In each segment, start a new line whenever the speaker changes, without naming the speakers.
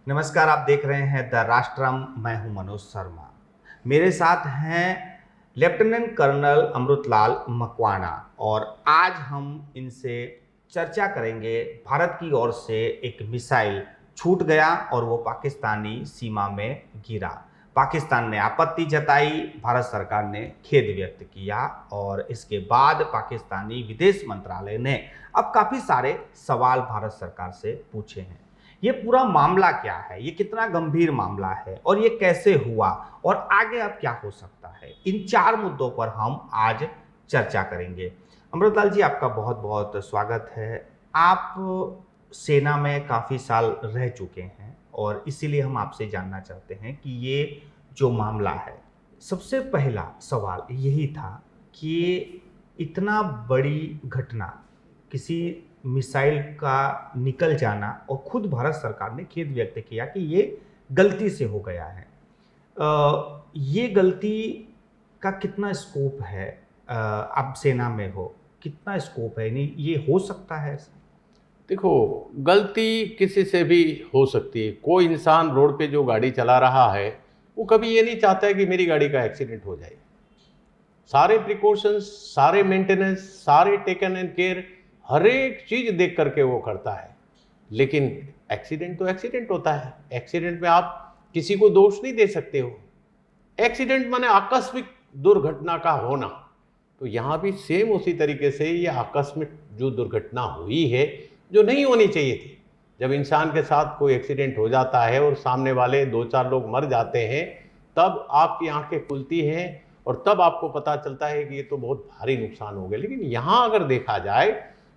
नमस्कार, आप देख रहे हैं द राष्ट्रम। मैं हूं मनोज शर्मा। मेरे साथ हैं लेफ्टिनेंट कर्नल अमृतलाल मकवाना और आज हम इनसे चर्चा करेंगे। भारत की ओर से एक मिसाइल छूट गया और वो पाकिस्तानी सीमा में गिरा। पाकिस्तान ने आपत्ति जताई, भारत सरकार ने खेद व्यक्त किया और इसके बाद पाकिस्तानी विदेश मंत्रालय ने अब काफ़ी सारे सवाल भारत सरकार से पूछे हैं। ये पूरा मामला क्या है, ये कितना गंभीर मामला है और ये कैसे हुआ और आगे अब क्या हो सकता है, इन चार मुद्दों पर हम आज चर्चा करेंगे। अमृतलाल जी, आपका बहुत बहुत स्वागत है। आप सेना में काफ़ी साल रह चुके हैं और इसीलिए हम आपसे जानना चाहते हैं कि ये जो मामला है, सबसे पहला सवाल यही था कि इतना बड़ी घटना, किसी मिसाइल का निकल जाना, और खुद भारत सरकार ने खेद व्यक्त किया कि ये गलती से हो गया है। ये गलती का कितना स्कोप है? आप सेना में हो, कितना स्कोप है? नहीं, ये हो सकता है ऐसा?
देखो, गलती किसी से भी हो सकती है। कोई इंसान रोड पे जो गाड़ी चला रहा है वो कभी ये नहीं चाहता है कि मेरी गाड़ी का एक्सीडेंट हो जाए। सारे प्रिकॉशंस, सारे मेंटेनेंस, सारे टेकन एंड केयर, हर एक चीज़ देख करके वो करता है। लेकिन एक्सीडेंट तो एक्सीडेंट होता है। एक्सीडेंट में आप किसी को दोष नहीं दे सकते हो। एक्सीडेंट माने आकस्मिक दुर्घटना का होना। तो यहाँ भी सेम उसी तरीके से ये आकस्मिक जो दुर्घटना हुई है, जो नहीं होनी चाहिए थी। जब इंसान के साथ कोई एक्सीडेंट हो जाता है और सामने वाले 2-4 लोग मर जाते हैं, तब आपकी आंखें खुलती हैं और तब आपको पता चलता है कि ये तो बहुत भारी नुकसान हो गया। लेकिन यहाँ अगर देखा जाए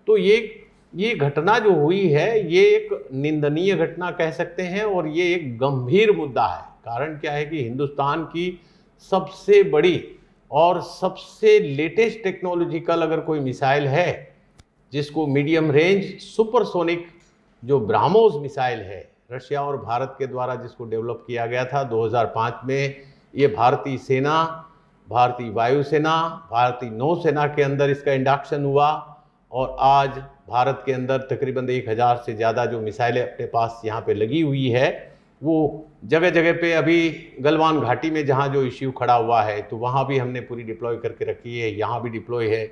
तो ये घटना जो हुई है, ये एक निंदनीय घटना कह सकते हैं और ये एक गंभीर मुद्दा है। कारण क्या है कि हिंदुस्तान की सबसे बड़ी और सबसे लेटेस्ट टेक्नोलॉजिकल अगर कोई मिसाइल है, जिसको मीडियम रेंज सुपरसोनिक जो ब्राह्मोस मिसाइल है, रशिया और भारत के द्वारा जिसको डेवलप किया गया था 2005 में, ये भारतीय सेना, भारतीय वायुसेना, भारतीय नौसेना के अंदर इसका इंडक्शन हुआ और आज भारत के अंदर तकरीबन 1000 से ज़्यादा जो मिसाइलें अपने पास यहाँ पे लगी हुई है, वो जगह जगह पे अभी गलवान घाटी में जहाँ जो इश्यू खड़ा हुआ है तो वहाँ भी हमने पूरी डिप्लॉय करके रखी है, यहाँ भी डिप्लॉय है।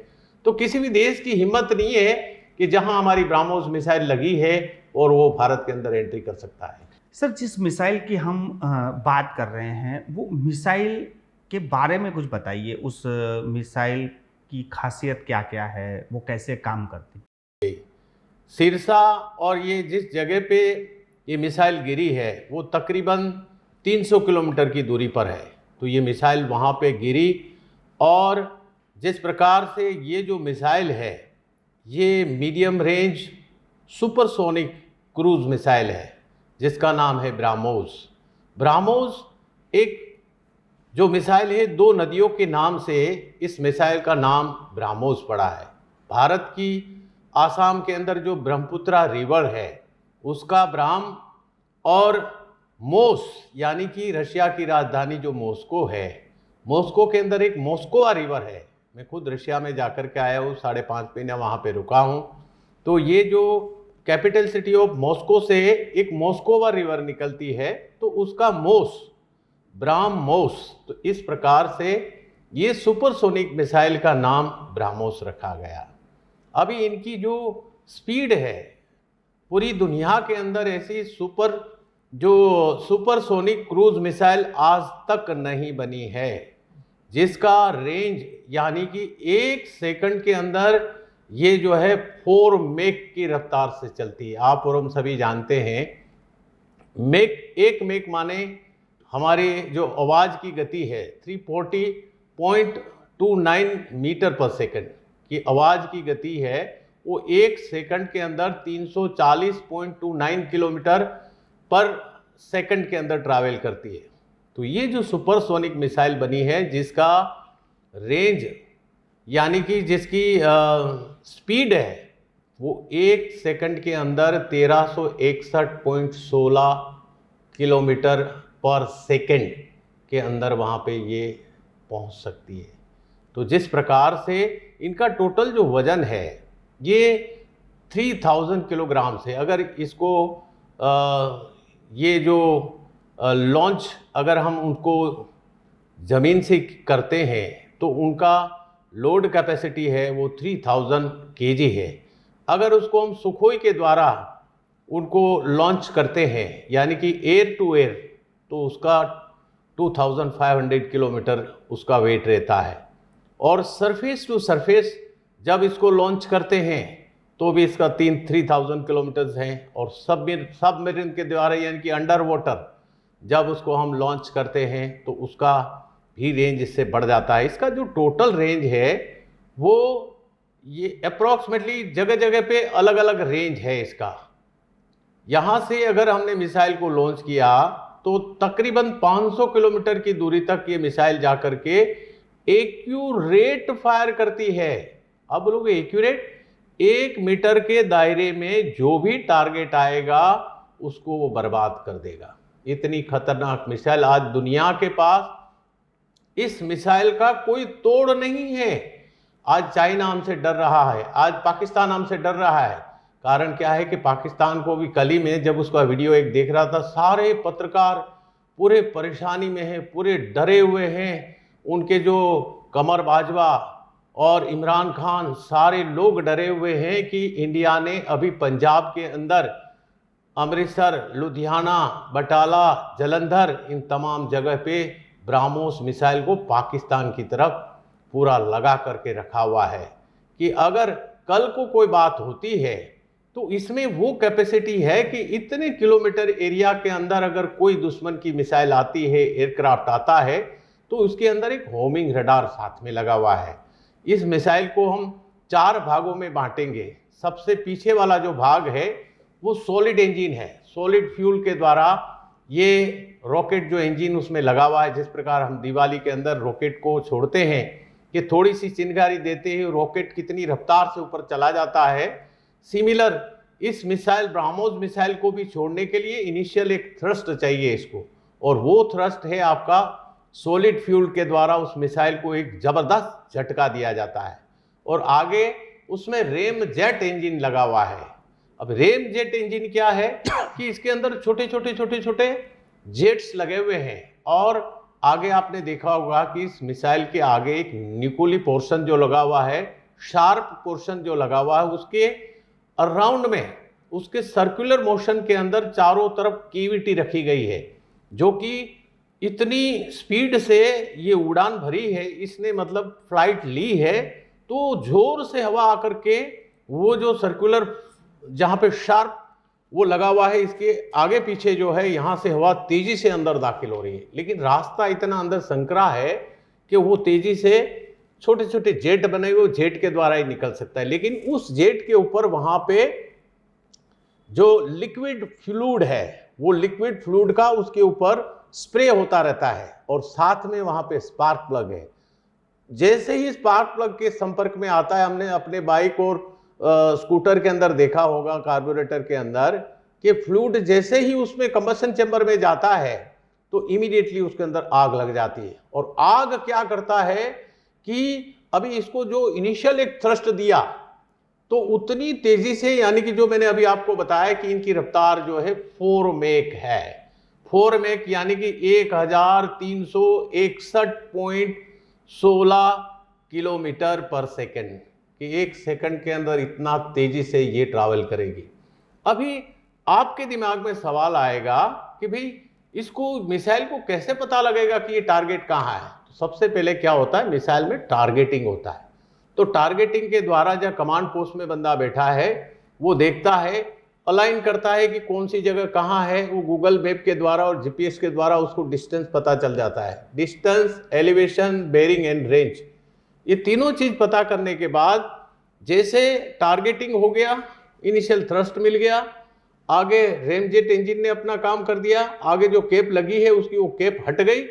तो किसी भी देश की हिम्मत नहीं है कि जहाँ हमारी ब्राह्मोस मिसाइल लगी है और वो भारत के अंदर एंट्री कर सकता है।
सर, जिस मिसाइल की हम बात कर रहे हैं, वो मिसाइल के बारे में कुछ बताइए। उस मिसाइल की खासियत क्या क्या है, वो कैसे काम करती?
सिरसा और ये जिस जगह पे ये मिसाइल गिरी है वो तकरीबन 300 किलोमीटर की दूरी पर है। तो ये मिसाइल वहाँ पे गिरी और जिस प्रकार से ये जो मिसाइल है, ये medium range supersonic cruise missile है जिसका नाम है ब्राह्मोस। ब्राह्मोस एक जो मिसाइल है, 2 नदियों के नाम से इस मिसाइल का नाम ब्राह्मोस पड़ा है। भारत की आसाम के अंदर जो ब्रह्मपुत्रा रिवर है उसका ब्राह्म, और मोस यानी कि रशिया की राजधानी जो मॉस्को है, मॉस्को के अंदर एक मॉस्कोवा रिवर है। मैं खुद रशिया में जाकर के आया हूँ, 5.5 महीना वहाँ पे रुका हूँ। तो ये जो कैपिटल सिटी ऑफ मॉस्को से एक मॉस्कोवा रिवर निकलती है, तो उसका मोस, ब्राह्मोस। तो इस प्रकार से ये सुपरसोनिक मिसाइल का नाम ब्राह्मोस रखा गया। अभी इनकी जो स्पीड है, पूरी दुनिया के अंदर ऐसी सुपरसोनिक क्रूज मिसाइल आज तक नहीं बनी है, जिसका रेंज यानी कि 1 सेकंड के अंदर ये जो है 4 मेक की रफ्तार से चलती है। आप और हम सभी जानते हैं, एक मेक माने हमारे जो आवाज़ की गति है 340.29 मीटर पर सेकंड की आवाज़ की गति है, वो 1 सेकंड के अंदर 340.29 किलोमीटर पर सेकंड के अंदर ट्रैवल करती है। तो ये जो सुपरसोनिक मिसाइल बनी है, जिसका रेंज यानी कि जिसकी स्पीड है, वो 1 सेकंड के अंदर 1361.16 किलोमीटर पर सेकंड के अंदर वहाँ पे ये पहुँच सकती है। तो जिस प्रकार से इनका टोटल जो वज़न है, ये 3000 किलोग्राम से, अगर इसको ये जो लॉन्च अगर हम उनको ज़मीन से करते हैं तो उनका लोड कैपेसिटी है वो 3000 kg है। अगर उसको हम सुखोई के द्वारा उनको लॉन्च करते हैं यानी कि एयर टू एयर, तो उसका 2500 किलोमीटर उसका वेट रहता है। और सरफेस टू सरफेस जब इसको लॉन्च करते हैं तो भी इसका 3000 किलोमीटर्स हैं। और सबमरीन के द्वारा यानी कि अंडर वाटर जब उसको हम लॉन्च करते हैं तो उसका भी रेंज इससे बढ़ जाता है। इसका जो टोटल रेंज है वो ये अप्रॉक्सीमेटली जगह जगह पे अलग अलग रेंज है इसका। यहाँ से अगर हमने मिसाइल को लॉन्च किया तो तकरीबन 500 किलोमीटर की दूरी तक ये मिसाइल जा करके एक्यूरेट फायर करती है। अब बोलोगे एक्यूरेट, 1 मीटर के दायरे में जो भी टारगेट आएगा उसको वो बर्बाद कर देगा। इतनी खतरनाक मिसाइल आज दुनिया के पास, इस मिसाइल का कोई तोड़ नहीं है। आज चाइना हमसे डर रहा है, आज पाकिस्तान हमसे डर रहा है। कारण क्या है कि पाकिस्तान को भी कल ही में जब उसका वीडियो एक देख रहा था, सारे पत्रकार पूरे परेशानी में हैं, पूरे डरे हुए हैं। उनके जो कमर बाजवा और इमरान खान सारे लोग डरे हुए हैं कि इंडिया ने अभी पंजाब के अंदर अमृतसर, लुधियाना, बटाला, जलंधर, इन तमाम जगह पे ब्रह्मोस मिसाइल को पाकिस्तान की तरफ पूरा लगा करके रखा हुआ है कि अगर कल को कोई बात होती है तो इसमें वो कैपेसिटी है कि इतने किलोमीटर एरिया के अंदर अगर कोई दुश्मन की मिसाइल आती है, एयरक्राफ्ट आता है, तो उसके अंदर एक होमिंग रडार साथ में लगा हुआ है। इस मिसाइल को हम 4 भागों में बांटेंगे। सबसे पीछे वाला जो भाग है वो सॉलिड इंजन है। सॉलिड फ्यूल के द्वारा ये रॉकेट जो इंजन उसमें लगा हुआ है, जिस प्रकार हम दिवाली के अंदर रॉकेट को छोड़ते हैं कि थोड़ी सी चिंगारी देते ही रॉकेट कितनी रफ्तार से ऊपर चला जाता है, सिमिलर इस मिसाइल ब्रह्मोस मिसाइल को भी छोड़ने के लिए इनिशियल एक थ्रस्ट चाहिए इसको, और वो थ्रस्ट है आपका सॉलिड फ्यूल के द्वारा उस मिसाइल को एक ज़बरदस्त झटका दिया जाता है। और आगे उसमें रेम जेट इंजन लगा हुआ है। अब रेम जेट इंजन क्या है कि इसके अंदर छोटे छोटे जेट्स लगे हुए हैं, और आगे आपने देखा होगा कि इस मिसाइल के आगे एक न्यूक्लियर पोर्शन जो लगा हुआ है, शार्प पोर्शन जो लगा हुआ है, उसके अराउंड में उसके सर्कुलर मोशन के अंदर चारों तरफ केविटी रखी गई है, जो कि इतनी स्पीड से ये उड़ान भरी है, इसने मतलब फ्लाइट ली है, तो जोर से हवा आकर के वो जो सर्कुलर जहाँ पे शार्प वो लगा हुआ है, इसके आगे पीछे जो है यहाँ से हवा तेजी से अंदर दाखिल हो रही है, लेकिन रास्ता इतना अंदर संकरा है कि वो तेजी से छोटे छोटे जेट बने हुए जेट के द्वारा ही निकल सकता है। लेकिन उस जेट के ऊपर वहां पे जो लिक्विड फ्लूइड है, वो लिक्विड फ्लूइड का उसके ऊपर स्प्रे होता रहता है, और साथ में वहां पे स्पार्क प्लग है। जैसे ही स्पार्क प्लग के संपर्क में आता है, हमने अपने बाइक और स्कूटर के अंदर देखा होगा, कार्बोरेटर के अंदर, कि फ्लूइड जैसे ही उसमें कंबशन चैम्बर में जाता है तो इमीडिएटली उसके अंदर आग लग जाती है। और आग क्या करता है कि अभी इसको जो इनिशियल एक थ्रस्ट दिया तो उतनी तेजी से, यानी कि जो मैंने अभी आपको बताया कि इनकी रफ्तार जो है 4 मैक है। 4 मैक यानी कि 1361.16 किलोमीटर पर सेकेंड, कि 1 सेकंड के अंदर इतना तेजी से ये ट्रैवल करेगी। अभी आपके दिमाग में सवाल आएगा कि भाई इसको मिसाइल को कैसे पता लगेगा कि ये टारगेट कहाँ है। तो सबसे पहले क्या होता है, मिसाइल में टारगेटिंग होता है। तो टारगेटिंग के द्वारा जब कमांड पोस्ट में बंदा बैठा है, वो देखता है, अलाइन करता है कि कौन सी जगह कहाँ है। वो गूगल मैप के द्वारा और जीपीएस के द्वारा उसको डिस्टेंस पता चल जाता है। Distance, elevation, bearing and range, ये तीनों चीज़ पता करने के बाद जैसे टारगेटिंग हो गया, इनिशियल थ्रस्ट मिल गया, आगे रेमजेट इंजन ने अपना काम कर दिया, आगे जो कैप लगी है उसकी वो कैप हट गई।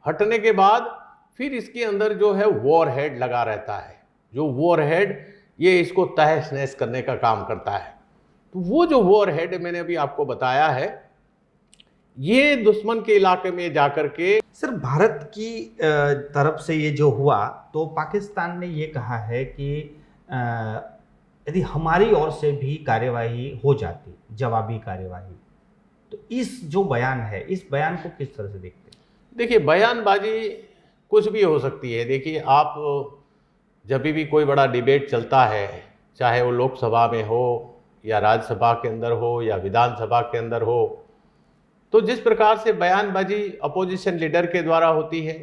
हटने के बाद फिर इसके अंदर जो है वॉर हेड लगा रहता है। जो वॉर हेड ये इसको तहस नहस करने का काम करता है। तो वो जो वॉर हेड मैंने अभी आपको बताया है, ये दुश्मन के इलाके में जाकर के,
सर भारत की तरफ से ये जो हुआ तो पाकिस्तान ने ये कहा है कि यदि हमारी ओर से भी कार्यवाही हो जाती, जवाबी कार्यवाही, तो तो इस जो बयान है, इस बयान को किस तरह से देखते हैं?
देखिए, बयानबाजी कुछ भी हो सकती है। देखिए, आप जब भी कोई बड़ा डिबेट चलता है, चाहे वो लोकसभा में हो या राज्यसभा के अंदर हो या विधानसभा के अंदर हो, तो जिस प्रकार से बयानबाजी अपोजिशन लीडर के द्वारा होती है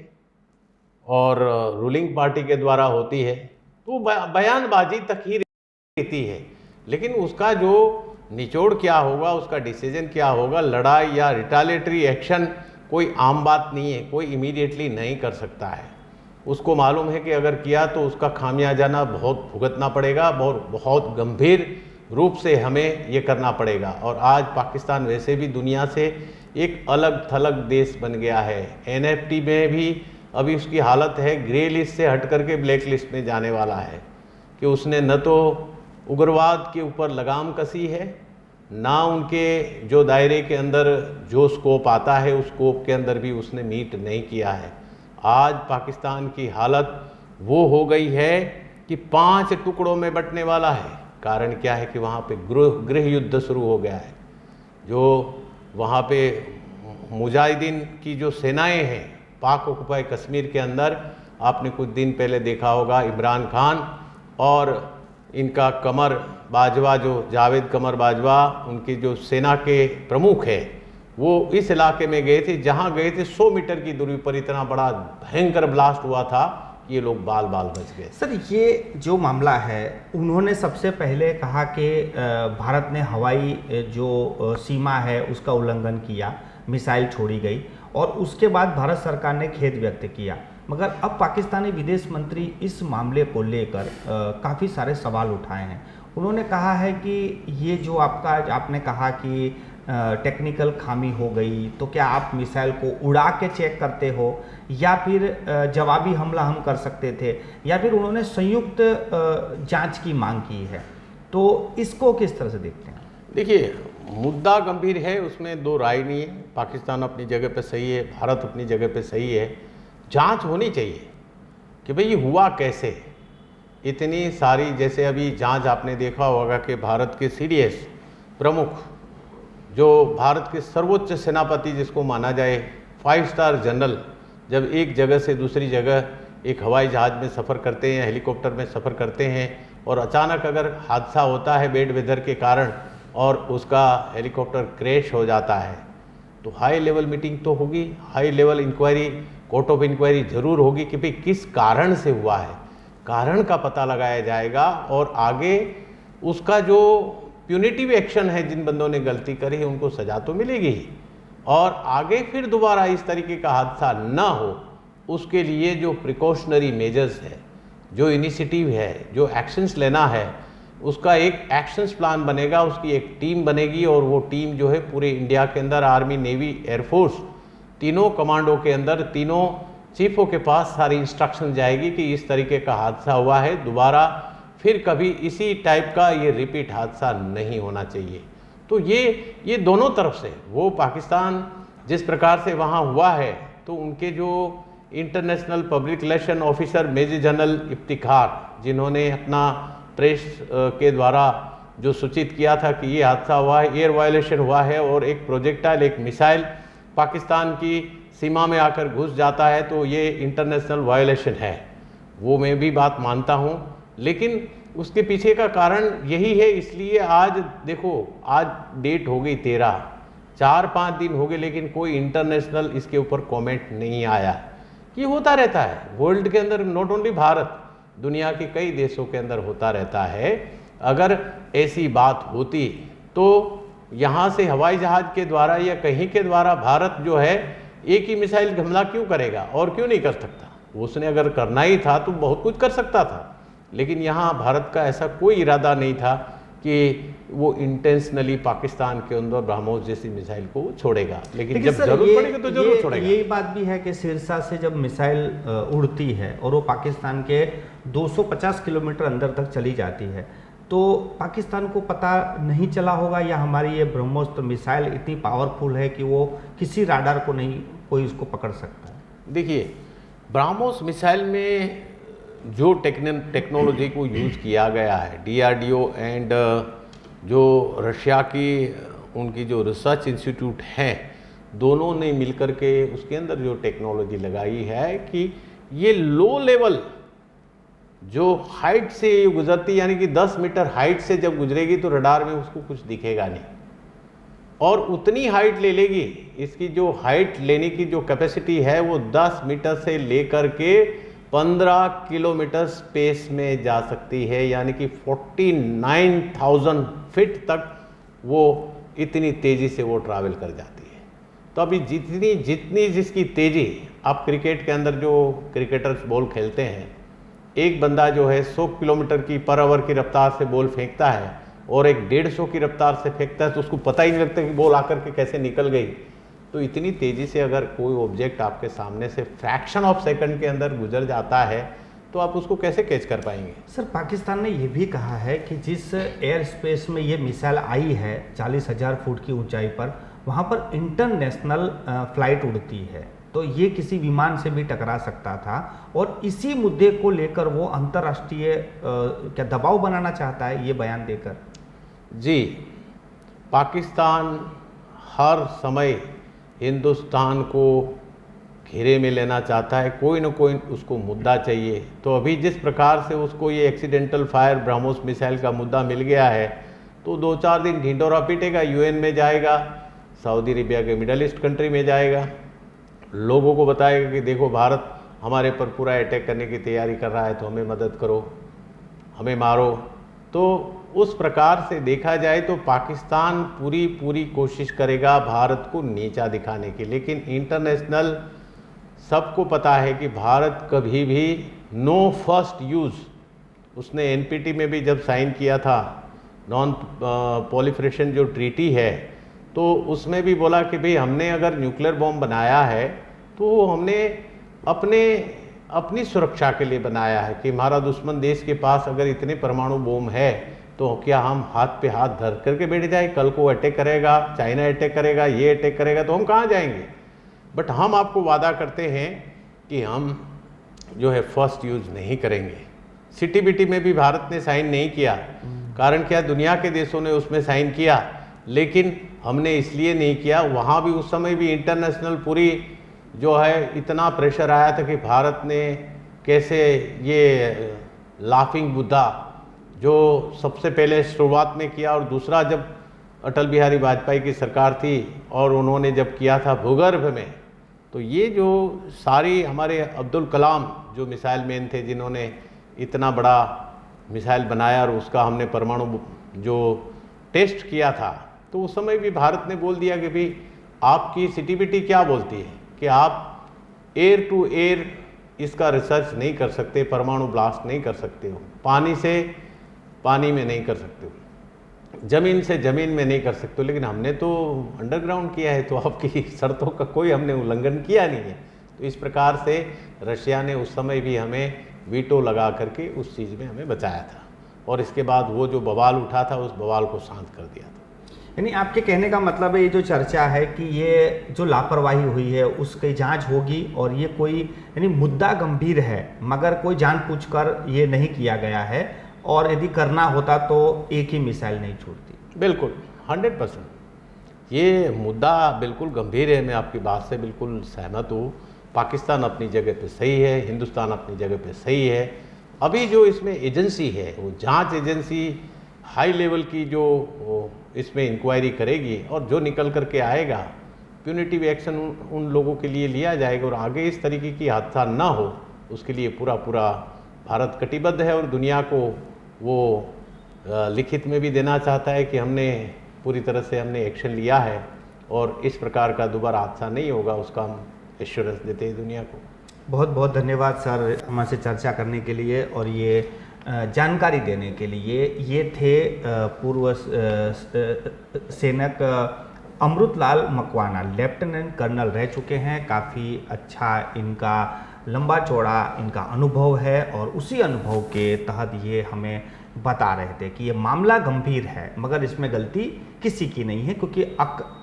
और रूलिंग पार्टी के द्वारा होती है, तो बयानबाजी तक ही रहती है। लेकिन उसका जो निचोड़ क्या होगा, उसका डिसीजन क्या होगा, लड़ाई या रिटालिएटरी एक्शन कोई आम बात नहीं है, कोई इमीडिएटली नहीं कर सकता है। उसको मालूम है कि अगर किया तो उसका खामियाजाना बहुत भुगतना पड़ेगा, बहुत गंभीर रूप से हमें ये करना पड़ेगा। और आज पाकिस्तान वैसे भी दुनिया से एक अलग थलग देश बन गया है। एनएफटी में भी अभी उसकी हालत है ग्रे लिस्ट से हट करके ब्लैक लिस्ट में जाने वाला है, कि उसने न तो उग्रवाद के ऊपर लगाम कसी है, ना उनके जो दायरे के अंदर जो स्कोप आता है उस स्कोप के अंदर भी उसने मीट नहीं किया है। आज पाकिस्तान की हालत वो हो गई है कि 5 टुकड़ों में बंटने वाला है। कारण क्या है कि वहाँ पे गृह युद्ध शुरू हो गया है। जो वहाँ पे मुजाहिदीन की जो सेनाएं हैं पाक ऑक्युपाई कश्मीर के अंदर, आपने कुछ दिन पहले देखा होगा इमरान खान और इनका कमर बाजवा, जो जावेद कमर बाजवा, उनकी जो सेना के प्रमुख है, वो इस इलाके में गए थे, जहाँ गए थे 100 मीटर की दूरी पर इतना बड़ा भयंकर ब्लास्ट हुआ था कि ये लोग बाल बाल बच गए।
सर, ये जो मामला है, उन्होंने सबसे पहले कहा कि भारत ने हवाई जो सीमा है उसका उल्लंघन किया, मिसाइल छोड़ी गई, और उसके बाद भारत सरकार ने खेद व्यक्त किया। मगर अब पाकिस्तानी विदेश मंत्री इस मामले को लेकर काफ़ी सारे सवाल उठाए हैं। उन्होंने कहा है कि ये जो आपने कहा कि टेक्निकल खामी हो गई, तो क्या आप मिसाइल को उड़ा के चेक करते हो, या फिर जवाबी हमला हम कर सकते थे, या फिर उन्होंने संयुक्त जांच की मांग की है। तो इसको किस तरह से देखते हैं?
देखिए, मुद्दा गंभीर है, उसमें दो राय नहीं है। पाकिस्तान अपनी जगह पे सही है, भारत अपनी जगह पे सही है। जांच होनी चाहिए कि भाई ये हुआ कैसे। इतनी सारी, जैसे अभी जांच आपने देखा होगा कि भारत के सीडीएस प्रमुख, जो भारत के सर्वोच्च सेनापति जिसको माना जाए, 5 स्टार जनरल, जब एक जगह से दूसरी जगह एक हवाई जहाज़ में सफ़र करते हैं, हेलीकॉप्टर में सफ़र करते हैं, और अचानक अगर हादसा होता है बैड वेदर के कारण और उसका हेलीकॉप्टर क्रैश हो जाता है, तो हाई लेवल मीटिंग तो होगी, high level inquiry, court of inquiry ज़रूर होगी कि भाई किस कारण से हुआ है। कारण का पता लगाया जाएगा और आगे उसका जो प्यूनिटिव एक्शन है, जिन बंदों ने गलती करी है उनको सजा तो मिलेगी ही, और आगे फिर दोबारा इस तरीके का हादसा ना हो उसके लिए जो प्रिकॉशनरी मेजर्स है, जो इनिशिएटिव है, जो एक्शंस लेना है, उसका एक एक्शंस प्लान बनेगा, उसकी एक टीम बनेगी, और वो टीम जो है पूरे इंडिया के अंदर आर्मी, नेवी, एयरफोर्स, तीनों कमांडो के अंदर, तीनों चीफों के पास सारी इंस्ट्रक्शन जाएगी कि इस तरीके का हादसा हुआ है, दोबारा फिर कभी इसी टाइप का ये रिपीट हादसा नहीं होना चाहिए। तो ये दोनों तरफ से, वो पाकिस्तान जिस प्रकार से वहाँ हुआ है, तो उनके जो international public relation officer major general Iftikhar, जिन्होंने अपना प्रेस के द्वारा जो सूचित किया था कि ये हादसा हुआ है, एयर वायलेशन हुआ है, और एक प्रोजेक्टाइल, एक मिसाइल पाकिस्तान की सीमा में आकर घुस जाता है, तो ये इंटरनेशनल वायलेशन है, वो मैं भी बात मानता हूँ। लेकिन उसके पीछे का कारण यही है, इसलिए आज देखो, आज डेट हो गई 13, 4-5 दिन हो गए, लेकिन कोई इंटरनेशनल इसके ऊपर कमेंट नहीं आया। ये होता रहता है वर्ल्ड के अंदर, नॉट ओनली भारत, दुनिया के कई देशों के अंदर होता रहता है। अगर ऐसी बात होती तो यहाँ से हवाई जहाज़ के द्वारा या कहीं के द्वारा भारत जो है एक ही मिसाइल हमला क्यों करेगा, और क्यों नहीं कर सकता? उसने अगर करना ही था तो बहुत कुछ कर सकता था, लेकिन यहाँ भारत का ऐसा कोई इरादा नहीं था कि वो इंटेंशनली पाकिस्तान के अंदर ब्रह्मोस जैसी मिसाइल को छोड़ेगा। लेकिन जब जरूरत पड़ेगी तो जरूर छोड़ेगा।
यही बात भी है कि सिरसा से जब मिसाइल उड़ती है और वो पाकिस्तान के 250 किलोमीटर अंदर तक चली जाती है, तो पाकिस्तान को पता नहीं चला होगा, या हमारी ये ब्रह्मोस्त्र मिसाइल इतनी पावरफुल है कि वो किसी राडार को नहीं कोई उसको पकड़ सकता है?
देखिए, ब्रह्मोस मिसाइल में जो टेक्नोलॉजी को यूज़ किया गया है, DRDO एंड जो रशिया की उनकी जो रिसर्च इंस्टीट्यूट हैं, दोनों ने मिलकर के उसके अंदर जो टेक्नोलॉजी लगाई है कि ये लो लेवल जो हाइट से ये गुजरती, यानी कि 10 मीटर हाइट से जब गुजरेगी तो रडार में उसको कुछ दिखेगा नहीं, और उतनी हाइट ले लेगी। इसकी जो हाइट लेने की जो कैपेसिटी है वो 10 मीटर से लेकर के 15 किलोमीटर स्पेस में जा सकती है, यानी कि 49,000 फीट तक वो इतनी तेज़ी से वो ट्रैवल कर जाती है। तो अभी जितनी जितनी जिसकी तेज़ी, आप क्रिकेट के अंदर जो क्रिकेटर्स बॉल खेलते हैं, एक बंदा जो है 100 किलोमीटर की पर आवर की रफ्तार से बॉल फेंकता है और एक 150 की रफ्तार से फेंकता है, तो उसको पता ही नहीं लगता कि बॉल आकर के कैसे निकल गई। तो इतनी तेज़ी से अगर कोई ऑब्जेक्ट आपके सामने से फ्रैक्शन ऑफ सेकंड के अंदर गुजर जाता है तो आप उसको कैसे कैच कर पाएंगे?
सर, पाकिस्तान ने ये भी कहा है कि जिस एयर स्पेस में ये मिसाइल आई है 40,000 फुट की ऊंचाई पर, वहाँ पर इंटरनेशनल फ्लाइट उड़ती है, तो ये किसी विमान से भी टकरा सकता था, और इसी मुद्दे को लेकर वो अंतर्राष्ट्रीय क्या दबाव बनाना चाहता है ये बयान देकर?
जी, पाकिस्तान हर समय हिंदुस्तान को घेरे में लेना चाहता है, कोई ना कोई उसको मुद्दा चाहिए। तो अभी जिस प्रकार से उसको ये एक्सीडेंटल फायर ब्रह्मोस मिसाइल का मुद्दा मिल गया है, तो 2-4 दिन ढिंढोरा पीटेगा, यूएन में जाएगा, सऊदी अरेबिया के मिडल ईस्ट कंट्री में जाएगा, लोगों को बताएगा कि देखो भारत हमारे पर पूरा अटैक करने की तैयारी कर रहा है, तो हमें मदद करो, हमें मारो। तो उस प्रकार से देखा जाए तो पाकिस्तान पूरी कोशिश करेगा भारत को नीचा दिखाने की, लेकिन इंटरनेशनल सबको पता है कि भारत कभी भी नो फर्स्ट यूज़, उसने एनपीटी में भी जब साइन किया था, नॉन पॉलिफरेशन जो ट्रीटी है, तो उसमें भी बोला कि भाई हमने अगर न्यूक्लियर बॉम्ब बनाया है तो हमने अपनी सुरक्षा के लिए बनाया है, कि हमारा दुश्मन देश के पास अगर इतने परमाणु बॉम्ब है तो क्या हम हाथ पे हाथ धर करके बैठ जाए? कल को अटैक करेगा, चाइना अटैक करेगा, ये अटैक करेगा, तो हम कहाँ जाएंगे? बट हम आपको वादा करते हैं कि हम जो है फर्स्ट यूज़ नहीं करेंगे। सीटीबीटी में भी भारत ने साइन नहीं किया, कारण क्या, दुनिया के देशों ने उसमें साइन किया, लेकिन हमने इसलिए नहीं किया, वहाँ भी उस समय भी इंटरनेशनल पूरी जो है इतना प्रेशर आया था कि भारत ने कैसे ये लाफिंग बुद्धा जो सबसे पहले शुरुआत में किया, और दूसरा जब अटल बिहारी वाजपेयी की सरकार थी और उन्होंने जब किया था भूगर्भ में, तो ये जो सारी हमारे अब्दुल कलाम जो मिसाइल मैन थे, जिन्होंने इतना बड़ा मिसाइल बनाया और उसका हमने परमाणु जो टेस्ट किया था, तो उस समय भी भारत ने बोल दिया कि भाई आपकी सीटीबीटी क्या बोलती है कि आप एयर टू एयर इसका रिसर्च नहीं कर सकते, परमाणु ब्लास्ट नहीं कर सकते हो, पानी से पानी में नहीं कर सकते हो, ज़मीन से ज़मीन में नहीं कर सकते हो, लेकिन हमने तो अंडरग्राउंड किया है, तो आपकी शर्तों का कोई हमने उल्लंघन किया नहीं है। तो इस प्रकार से रशिया ने उस समय भी हमें वीटो लगा करके उस चीज़ में हमें बचाया था, और इसके बाद वो जो बवाल उठा था उस बवाल को शांत कर दिया था।
यानी आपके कहने का मतलब है ये जो चर्चा है कि ये जो लापरवाही हुई है उसकी जांच होगी, और ये कोई यानी मुद्दा गंभीर है मगर कोई जानबूझकर ये नहीं किया गया है, और यदि करना होता तो एक ही मिसाइल नहीं छूटती।
बिल्कुल 100% ये मुद्दा बिल्कुल गंभीर है, मैं आपकी बात से बिल्कुल सहमत हूँ। पाकिस्तान अपनी जगह पे सही है, हिंदुस्तान अपनी जगह पे सही है। अभी जो इसमें एजेंसी है वो जांच एजेंसी हाई लेवल की जो इसमें इंक्वायरी करेगी, और जो निकल करके आएगा प्यूनिटिव एक्शन उन लोगों के लिए लिया जाएगा, और आगे इस तरीके की हादसा ना हो उसके लिए पूरा भारत कटिबद्ध है, और दुनिया को वो लिखित में भी देना चाहता है कि हमने पूरी तरह से हमने एक्शन लिया है और इस प्रकार का दोबारा हादसा नहीं होगा, उसका हम एश्योरेंस देते हैं दुनिया को।
बहुत बहुत धन्यवाद सर हमसे चर्चा करने के लिए और ये जानकारी देने के लिए। ये थे पूर्व सैनिक अमृतलाल मकवाना, लेफ्टिनेंट कर्नल रह चुके हैं। काफ़ी अच्छा इनका लंबा चौड़ा इनका अनुभव है, और उसी अनुभव के तहत ये हमें बता रहे थे कि ये मामला गंभीर है मगर इसमें गलती किसी की नहीं है, क्योंकि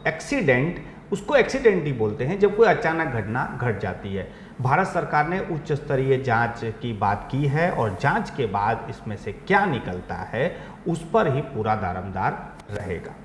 एक्सीडेंट उसको एक्सीडेंट ही बोलते हैं जब कोई अचानक घटना घट जाती है। भारत सरकार ने उच्च स्तरीय जांच की बात की है, और जांच के बाद इसमें से क्या निकलता है उस पर ही पूरा दारोमदार रहेगा।